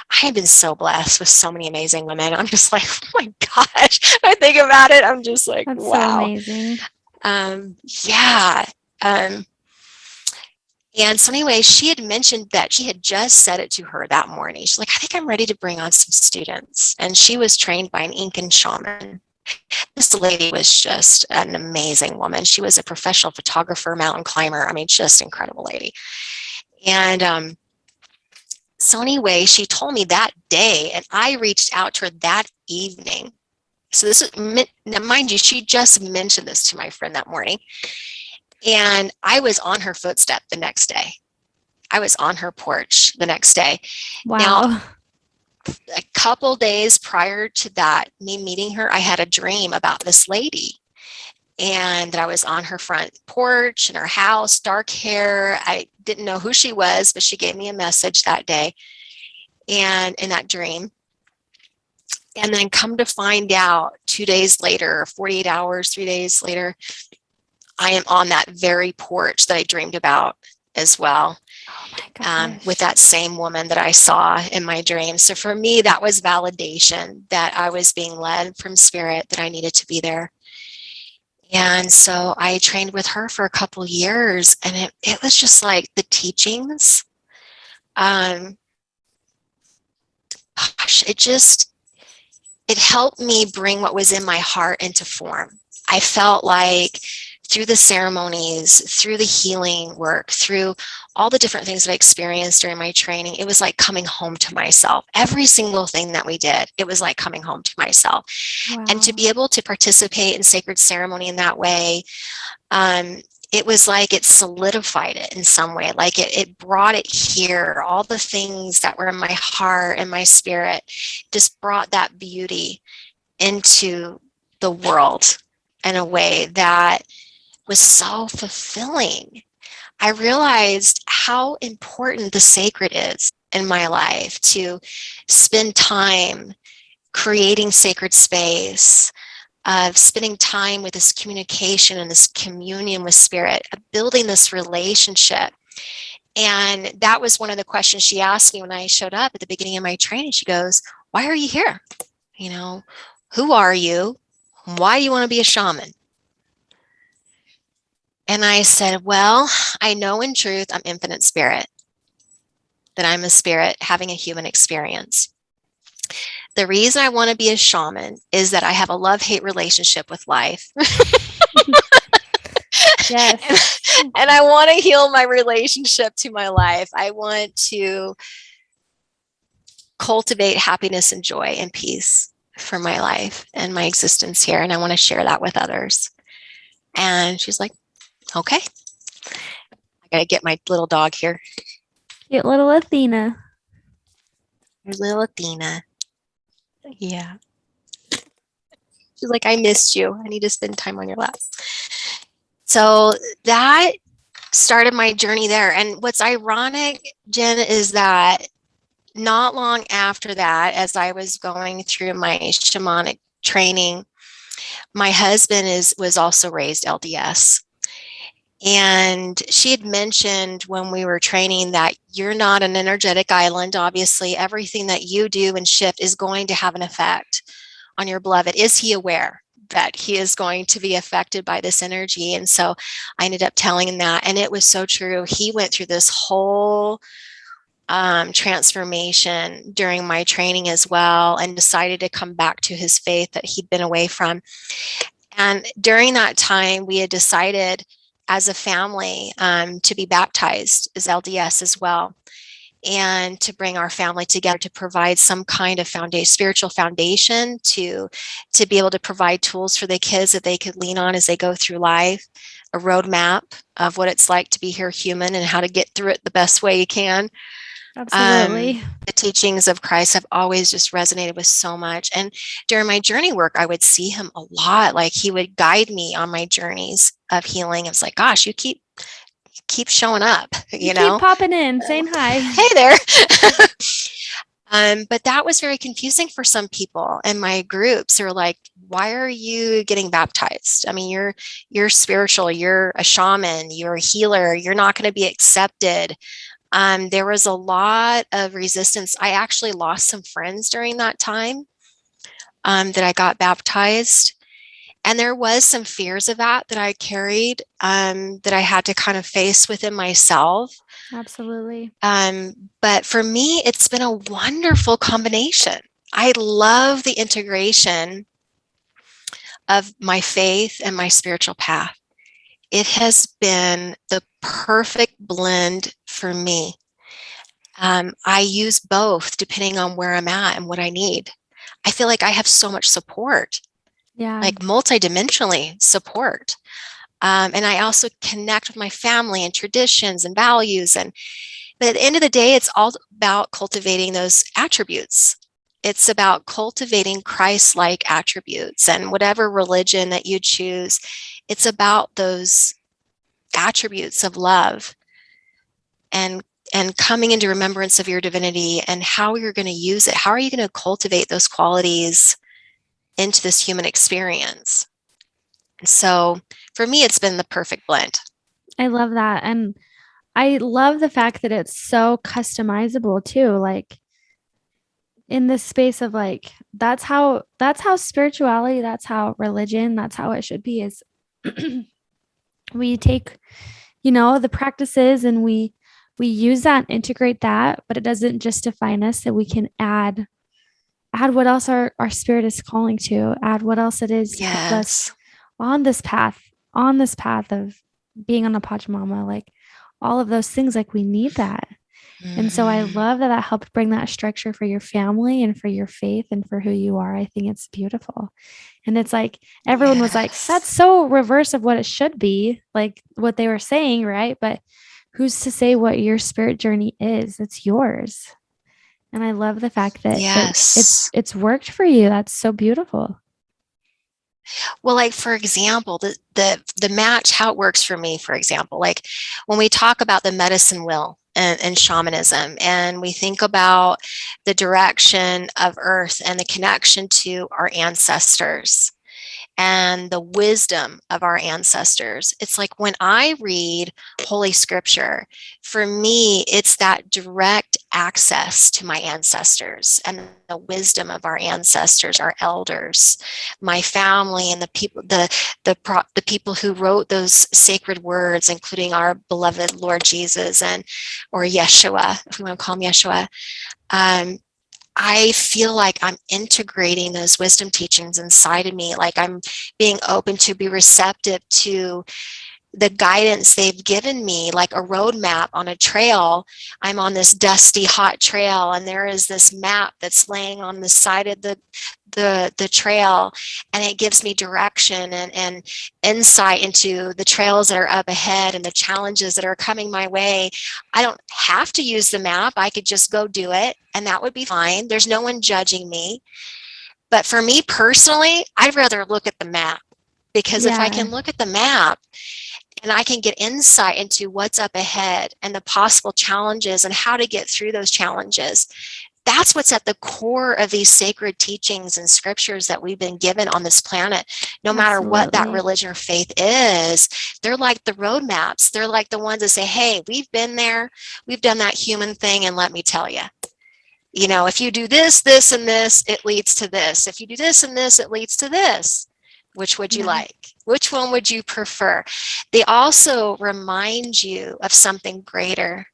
I had been so blessed with so many amazing women. I'm just like, oh my gosh, I think about it. I'm just like, That's wow. so amazing. Yeah. And so anyway, she had mentioned that she had just said it to her that morning. She's like, I think I'm ready to bring on some students. And she was trained by an Incan shaman. This lady was just an amazing woman. She was a professional photographer, mountain climber. I mean, just incredible lady. And so anyway, she told me that day, and I reached out to her that evening. So this is, now mind you, she just mentioned this to my friend that morning. And I was on her footstep the next day. I was on her porch the next day. Wow. Now, a couple days prior to that, me meeting her, I had a dream about this lady, and I was on her front porch in her house, dark hair. I didn't know who she was, but she gave me a message that day and in that dream. And then come to find out 2 days later, 48 hours, 3 days later, I am on that very porch that I dreamed about as well. Oh my gosh. With that same woman that I saw in my dream. So for me, that was validation that I was being led from spirit, that I needed to be there. And so I trained with her for a couple of years, and it was just like the teachings. Gosh, it helped me bring what was in my heart into form. I felt like through the ceremonies, through the healing work, through all the different things that I experienced during my training, it was like coming home to myself. Every single thing that we did, it was like coming home to myself. Wow. And to be able to participate in sacred ceremony in that way, it was like it solidified it in some way, like it brought it here. All the things that were in my heart and my spirit just brought that beauty into the world in a way that was so fulfilling. I realized how important the sacred is in my life, to spend time creating sacred space, of spending time with this communication and this communion with spirit, of building this relationship. And that was one of the questions she asked me when I showed up at the beginning of my training. She goes, why are you here? You know, who are you? Why do you want to be a shaman? And I said, well, I know in truth I'm infinite spirit, that I'm a spirit having a human experience. The reason I want to be a shaman is that I have a love-hate relationship with life. Yes. And I want to heal my relationship to my life. I want to cultivate happiness and joy and peace for my life and my existence here. And I want to share that with others. And she's like, okay. I got to get my little dog here. Cute little Athena. Little Athena. Yeah. She's like, I missed you. I need to spend time on your lap. So that started my journey there. And what's ironic, Jen, is that not long after that, as I was going through my shamanic training, my husband was also raised LDS. And she had mentioned when we were training that you're not an energetic island. Obviously, everything that you do and shift is going to have an effect on your beloved. Is he aware that he is going to be affected by this energy? And so I ended up telling him that. And it was so true. He went through this whole transformation during my training as well, and decided to come back to his faith that he'd been away from. And during that time, we had decided as a family to be baptized as LDS as well, and to bring our family together to provide some kind of spiritual foundation to be able to provide tools for the kids that they could lean on as they go through life, a roadmap of what it's like to be here human and how to get through it the best way you can. Absolutely. The teachings of Christ have always just resonated with so much. And during my journey work, I would see him a lot. Like, he would guide me on my journeys of healing. It's like, gosh, you keep showing up, you know, keep popping in, saying hi. Hey there. But that was very confusing for some people in my groups. They're like, why are you getting baptized? I mean, you're spiritual, you're a shaman, you're a healer, you're not going to be accepted. There was a lot of resistance. I actually lost some friends during that time that I got baptized. And there was some fears of that I carried, that I had to kind of face within myself. Absolutely. But for me, it's been a wonderful combination. I love the integration of my faith and my spiritual path. It has been the perfect blend for me. I use both depending on where I'm at and what I need. I feel like I have so much support. Yeah. Like multidimensionally support. And I also connect with my family and traditions and values. But at the end of the day, it's all about cultivating those attributes. It's about cultivating Christ-like attributes, and whatever religion that you choose, it's about those attributes of love and coming into remembrance of your divinity and how you're going to use it. How are you going to cultivate those qualities into this human experience? And so for me, it's been the perfect blend. I love that. And I love the fact that it's so customizable too. Like, in this space of like, that's how spirituality, that's how religion, that's how it should be, is we take, the practices and we use that and integrate that, but it doesn't just define us, that we can add what else our spirit is calling to, add what else it is to put us on this path of being on a Pachamama, like all of those things, like we need that. Mm-hmm. And so I love that helped bring that structure for your family and for your faith and for who you are. I think it's beautiful. And it's like, everyone was like, that's so reverse of what it should be, like what they were saying, right? But who's to say what your spirit journey is? It's yours. And I love the fact that it's worked for you. That's so beautiful. Well, like, for example, the match, how it works for me, for example, like when we talk about the medicine wheel and shamanism, and we think about the direction of Earth and the connection to our ancestors and the wisdom of our ancestors. It's like, when I read Holy Scripture, for me, it's that direct access to my ancestors and the wisdom of our ancestors, our elders, my family, and the people who wrote those sacred words, including our beloved Lord Jesus or Yeshua, if we want to call him Yeshua. I feel like I'm integrating those wisdom teachings inside of me, like I'm being open to be receptive to the guidance they've given me, like a roadmap on a trail. I'm on this dusty, hot trail, and there is this map that's laying on the side of the trail, and it gives me direction and insight into the trails that are up ahead and the challenges that are coming my way. I don't have to use the map. I could just go do it, and that would be fine. There's no one judging me. But for me personally, I'd rather look at the map, because if I can look at the map and I can get insight into what's up ahead and the possible challenges and how to get through those challenges, that's what's at the core of these sacred teachings and scriptures that we've been given on this planet. No matter what that religion or faith is, they're like the roadmaps. They're like the ones that say, hey, we've been there, we've done that human thing, and let me tell you, if you do this, this, and this, it leads to this. If you do this and this, it leads to this. Which would you like? Which one would you prefer? They also remind you of something greater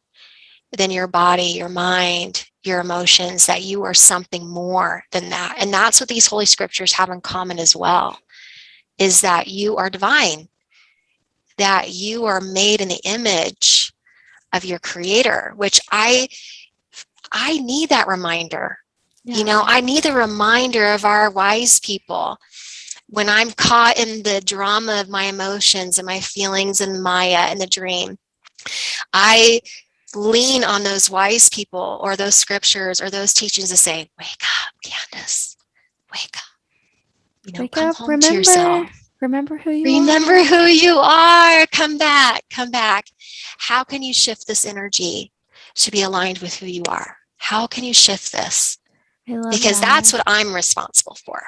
than your body, your mind, your emotions, that you are something more than that. And that's what these Holy Scriptures have in common as well. is that you are divine, that you are made in the image of your creator, which I need that reminder. Yeah. I need the reminder of our wise people. When I'm caught in the drama of my emotions and my feelings and Maya and the dream, I lean on those wise people or those scriptures or those teachings to say, wake up, Candace, wake up. Wake Come up, home to yourself. remember who you Remember are. who you are. Come back. How can you shift this energy to be aligned with who you are? How can you shift this? I love Because that. that's what I'm responsible for.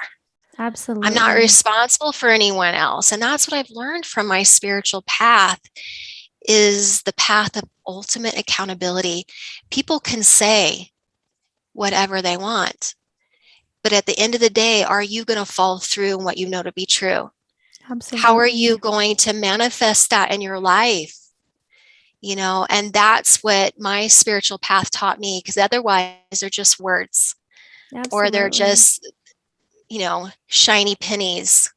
Absolutely. I'm not responsible for anyone else. And that's what I've learned from my spiritual path, is the path of ultimate accountability. People can say whatever they want, but at the end of the day, are you going to follow through on what you know to be true? Absolutely. How are you going to manifest that in your life? And that's what my spiritual path taught me, because otherwise they're just words. Absolutely. Or they're just, shiny pennies,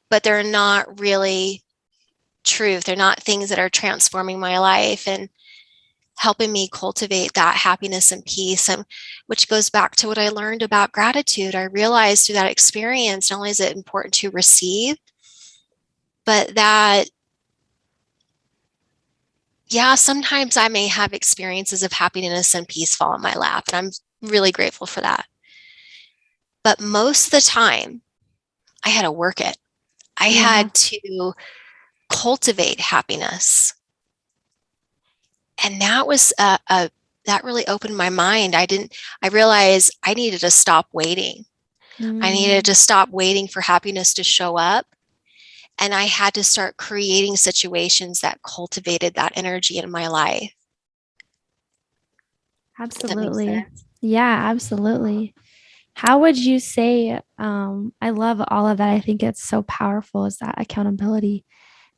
but they're not really truth. They're not things that are transforming my life and helping me cultivate that happiness and peace. And which goes back to what I learned about gratitude. I realized through that experience, not only is it important to receive, but that, sometimes I may have experiences of happiness and peace fall in my lap, and I'm really grateful for that. But most of the time, I had to work it. I had to cultivate happiness. And that was that really opened my mind. I realized I needed to stop waiting. I needed to stop waiting for happiness to show up. And I had to start creating situations that cultivated that energy in my life. Absolutely. Yeah, absolutely. How would you say, I love all of that. I think it's so powerful, is that accountability.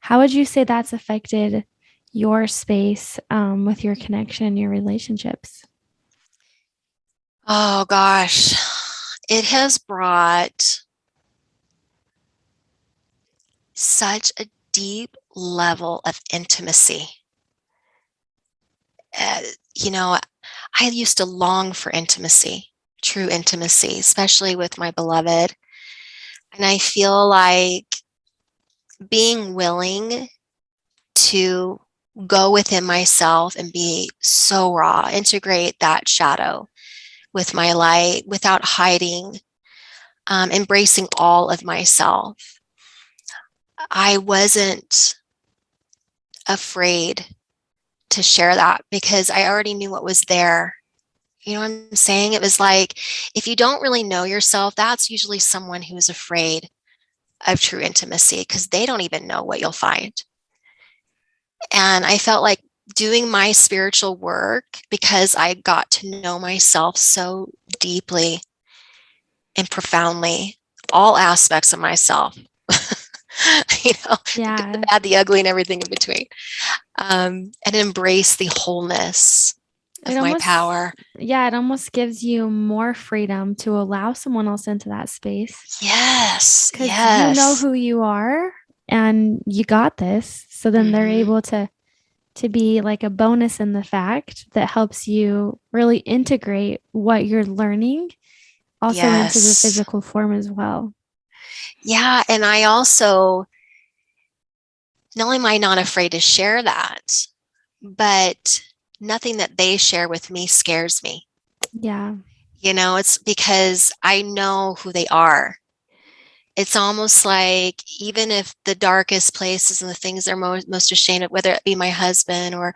How would you say that's affected your space with your connection, your relationships? Oh gosh, it has brought such a deep level of intimacy. I used to long for intimacy, true intimacy, especially with my beloved. And I feel like being willing to go within myself and be so raw, integrate that shadow with my light without hiding, embracing all of myself. I wasn't afraid to share that because I already knew what was there. You know what I'm saying? It was like, if you don't really know yourself, that's usually someone who's afraid of true intimacy because they don't even know what you'll find. And I felt like doing my spiritual work, because I got to know myself so deeply and profoundly, all aspects of myself, the good, the bad, the ugly, and everything in between, and embrace the wholeness of my power. Yeah, it almost gives you more freedom to allow someone else into that space. Yes. Because you know who you are and you got this. So then they're able to be like a bonus in the fact that helps you really integrate what you're learning also into the physical form as well. Yeah. And I also, not only am I not afraid to share that, but nothing that they share with me scares me. Yeah. It's because I know who they are. It's almost like, even if the darkest places and the things they're most ashamed of, whether it be my husband or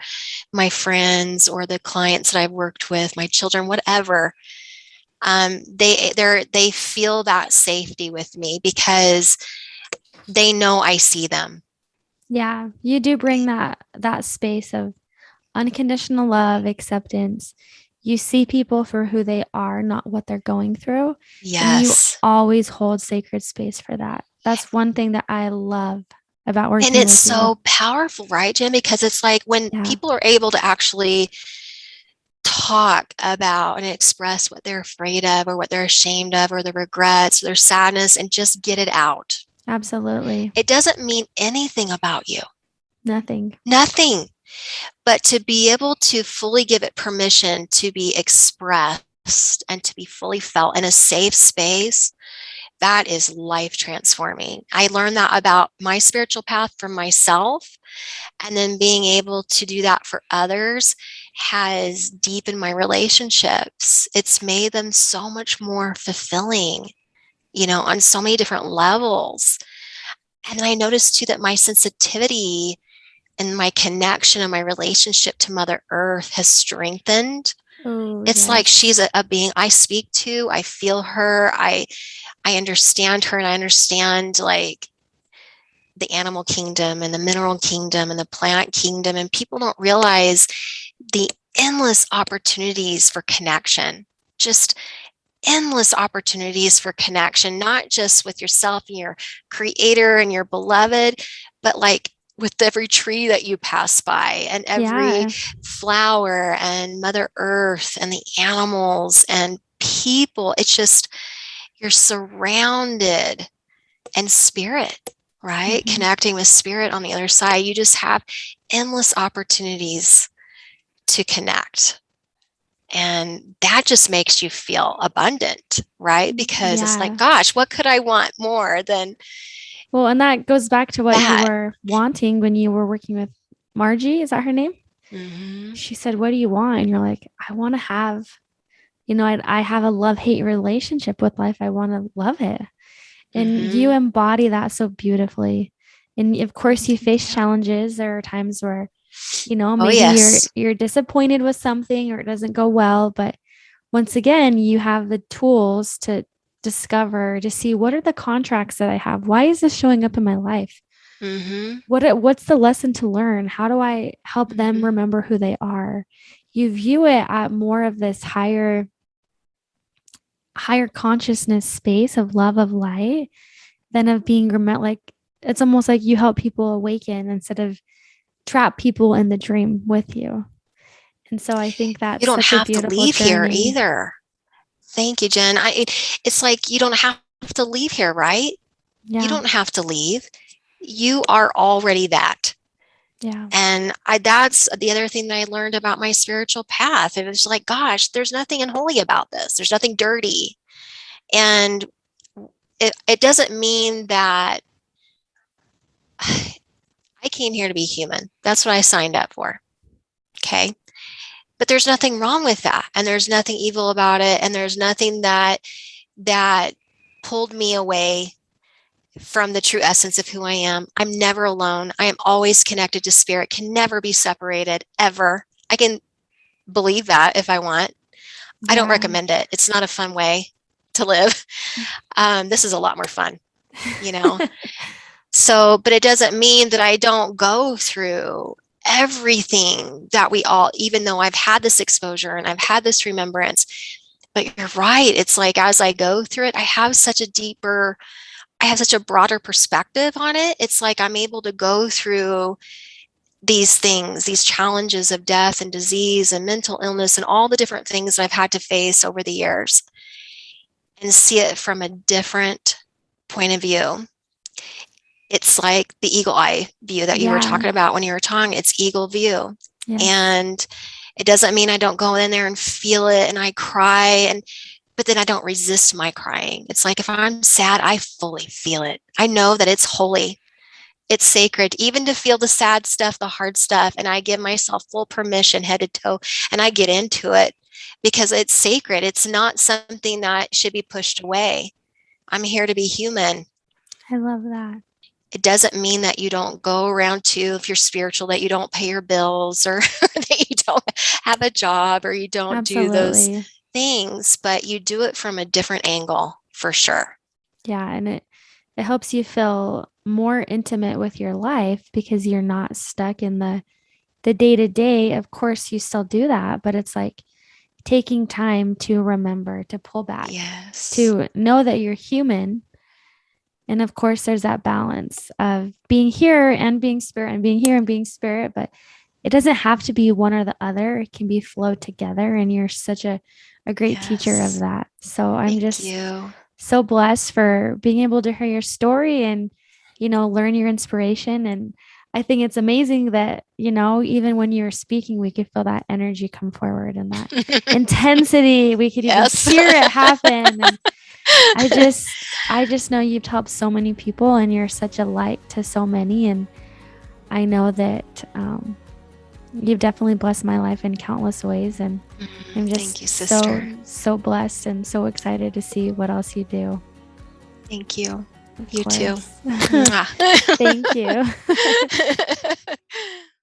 my friends or the clients that I've worked with, my children, whatever, they feel that safety with me because they know I see them. Yeah, you do bring that space of unconditional love, acceptance. You see people for who they are, not what they're going through. Yes. And you always hold sacred space for that. That's one thing that I love about working with you. And it's so powerful, right, Jen? Because it's like when people are able to actually talk about and express what they're afraid of or what they're ashamed of or the regrets or their sadness and just get it out. Absolutely. It doesn't mean anything about you. Nothing. Nothing. But to be able to fully give it permission to be expressed and to be fully felt in a safe space, that is life transforming. I learned that about my spiritual path for myself. And then being able to do that for others has deepened my relationships. It's made them so much more fulfilling, on so many different levels. And then I noticed too that my sensitivity and my connection and my relationship to Mother Earth has strengthened. Oh, It's yes. like she's a being I speak to. I feel her. I understand her, and I understand like the animal kingdom and the mineral kingdom and the plant kingdom. And people don't realize the endless opportunities for connection, just endless opportunities for connection, not just with yourself and your creator and your beloved, but like with every tree that you pass by and every flower and Mother Earth and the animals and people. It's just, you're surrounded in spirit, right? Mm-hmm. Connecting with spirit on the other side. You just have endless opportunities to connect. And that just makes you feel abundant, right? Because it's like, gosh, what could I want more than Well, and that goes back to what you were wanting when you were working with Margie. Is that her name? Mm-hmm. She said, what do you want? And you're like, I want to have, I have a love-hate relationship with life. I want to love it. And you embody that so beautifully. And of course, you face challenges. There are times where, maybe you're disappointed with something or it doesn't go well. But once again, you have the tools to discover, to see what are the contracts that I have? Why is this showing up in my life? What's the lesson to learn? How do I help them remember who they are? You view it at more of this higher consciousness space of love, of light, than of being like, it's almost like you help people awaken instead of trap people in the dream with you. And so I think that's you don't such have a beautiful to leave journey. here either. Thank you, Jen. It's like you don't have to leave here, right? Yeah. You don't have to leave. You are already that. Yeah. And that's the other thing that I learned about my spiritual path. It was like, gosh, there's nothing unholy about this. There's nothing dirty. And it doesn't mean that I came here to be human. That's what I signed up for. Okay. But there's nothing wrong with that. And there's nothing evil about it. And there's nothing that pulled me away from the true essence of who I am. I'm never alone. I am always connected to spirit, can never be separated, ever. I can believe that if I want. I don't recommend it. It's not a fun way to live. This is a lot more fun, So, but it doesn't mean that I don't go through everything that we all, even though I've had this exposure and I've had this remembrance. But you're right. It's like, as I go through it, I have such a broader perspective on it. It's like I'm able to go through these things, these challenges of death and disease and mental illness and all the different things that I've had to face over the years and see it from a different point of view. It's like the eagle eye view that you were talking about when you were talking. It's eagle view. Yes. And it doesn't mean I don't go in there and feel it and I cry, but then I don't resist my crying. It's like if I'm sad, I fully feel it. I know that it's holy. It's sacred, even to feel the sad stuff, the hard stuff. And I give myself full permission, head to toe, and I get into it because it's sacred. It's not something that should be pushed away. I'm here to be human. I love that. It doesn't mean that you don't go around too, if you're spiritual, that you don't pay your bills or that you don't have a job or you don't do those things, but you do it from a different angle for sure. Yeah. And it helps you feel more intimate with your life because you're not stuck in the day-to-day. Of course, you still do that, but it's like taking time to remember, to pull back, to know that you're human. And of course, there's that balance of being here and being spirit and being here and being spirit, but it doesn't have to be one or the other. It can be flow together. And you're such a great teacher of that. So I'm just so blessed for being able to hear your story and learn your inspiration. And I think it's amazing that, even when you're speaking, we could feel that energy come forward and that intensity. We could even hear it happen. And I just know you've helped so many people, and you're such a light to so many. And I know that you've definitely blessed my life in countless ways. And I'm just Thank you, sister. so blessed and so excited to see what else you do. Thank you. Of You course. too. Thank you.